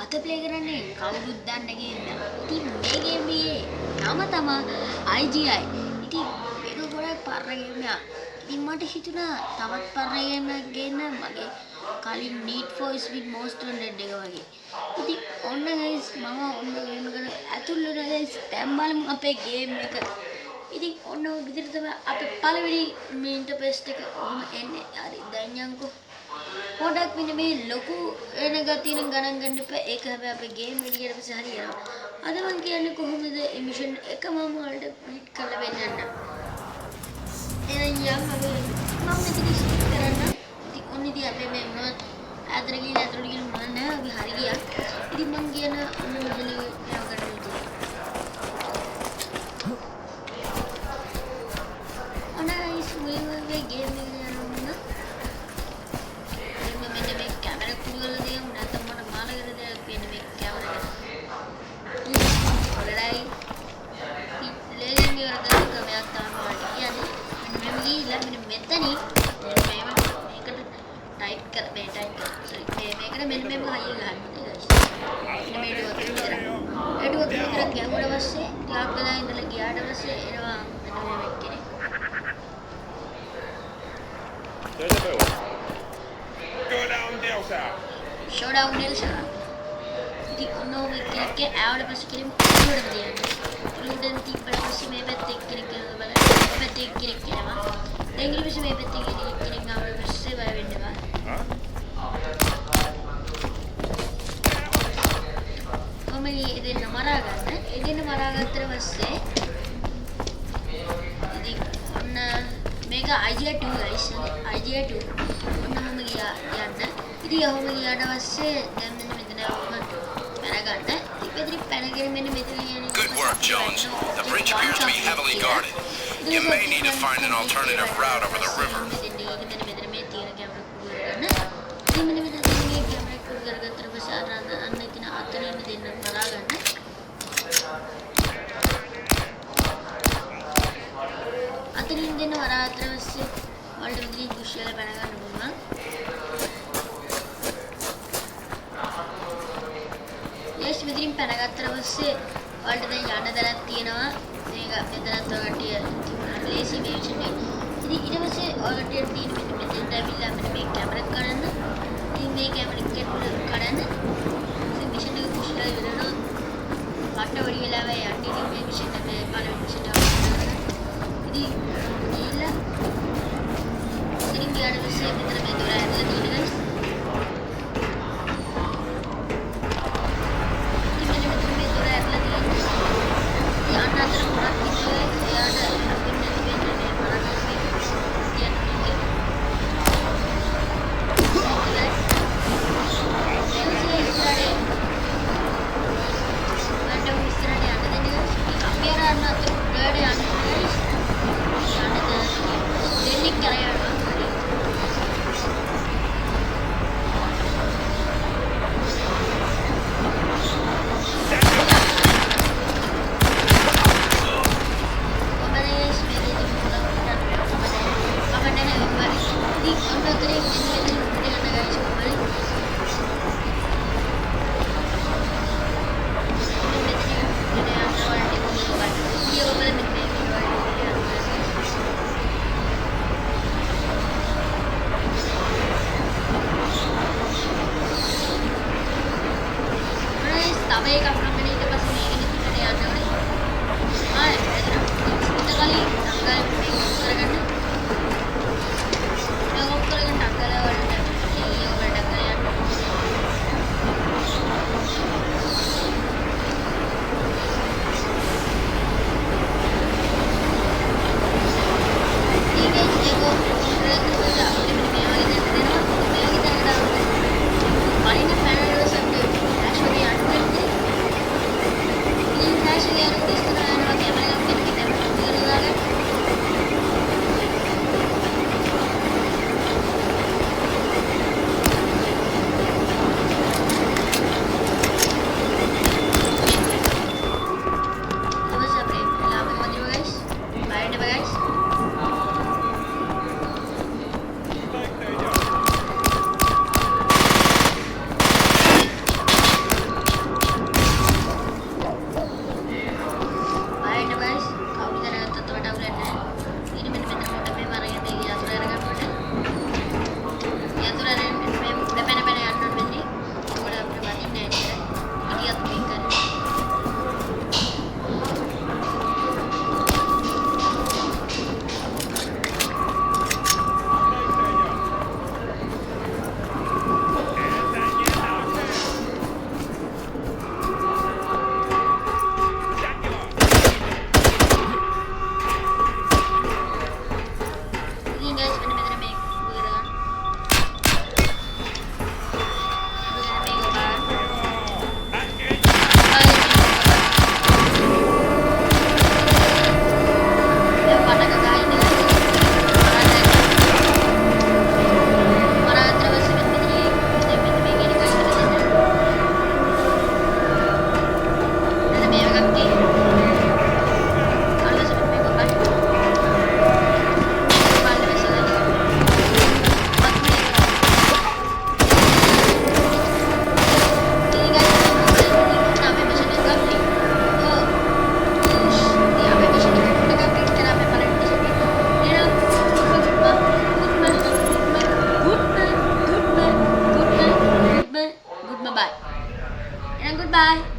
අද ප්ලේ කරන්නේ කවුරුත් දන්න ගේම් එකක්. ඉතින් මේ ගේම් එකේ නම තමයි IGI. ඉතින් මේක ගොඩක් පරණ ගේම් එකක්. ඉතින් මට හිතුණා තවත් පරණ ගේම් එකක් ගේන්න මගේ කලින් Need for Speed Most Wanted එක වගේ. ඉතින් ඔන්න guys මම ඔන්න ගේම් එකට ඇතුල් වුණා guys. දැන් බලමු අපේ ගේම් එක. ඉතින් ඔන්න ඔය විදිහට තමයි අපේ පළවෙනි මේ ඉන්ටර්ෆේස් එක ඔහම එන්නේ. හරි දැන් යන්කෝ. පොඩක් මෙන්න මේ ලොකු එන ගතියෙන් ගණන් ගන්න එපා. ඒක හැබැයි අපේ ගේම් එක ඊට පස්සේ හරියනවා. අද මම කියන්නේ කොහොමද මේ මිෂන් එක මම ඔයාලට ක්ලික් කරලා වෙන්නන්න. එහෙනම් යම් අපි මම මෙතන ස්කිප් කරන්න. ඉතින් ඔන්න ඉතින් අපේ මේ මොනවද අතර ගිහින් මොනවද නැහැ අපි හරි ගියා. ඉතින් මම කියන ඔන්න මෙතන යව ගන්න විදිය. ඔන්න guys මේ ගේම් එක Showdown Nelsa. Di ono ke awal pas kirim udah dia. Udah tiba pas me bete kirim ke bala. Bete kirim ke nama. Dengil pas me bete kirim awal pas se bala bende ba. Kami ini namara gatra passe. Jadionna mega IGI 2 guys. IGI 2.Onna hama gaya yanna. ඉතින් ඔහොම ගියාට පස්සේ දැන් මෙන්න මෙතන පැන ගන්න. ඉතින් පැනගෙන මෙන්න මෙතන යන්නේ. Good work, Jones. The bridge appears to be heavily guarded. You may need to find an alternative route over the river. මෙතන මේ තියෙන කැමරා කුඩු කරගන්න. ඉතින් මෙන්න මෙතන මේ කැමරා කුඩු කරගත්තට පස්සේ අන්න ඉතින් අතරින් දෙන්න බලා ගන්න. අතරින් දෙන්න වරාතර පස්සේ වලට මෙතනින් පුෂ් කරලා පැන ගන්න පුළුවන්. yes මෙතනින් පැනගත්තට පස්සේ ඔයාලට දැන් යන්න තැනක් තියෙනවා. මේක මෙතනත් ඔයගොල්ලෝ ලේසි මේ විෂන් එක. ඉතින් ඊට පස්සේ ඔයගොල්ලෝ තියෙන මෙතෙන්ට ඇවිල්ලා මෙන්න මේ කැමරා කරන්න. ඉතින් මේ කැමරා එක කඩන්න. ඉතින් විෂන් එක පුෂ් කරලා ඉවරනවා. මට ඔරි වෙලාව යන්නේ ඉතින් මේ විෂන් එක මේ පළවෙනි විෂන් එක. ඉතින් ගිහලා ඉතින් ගියාට පස්සේ මෙතන මේ දොර ඇදලා තියෙනවා. බයි.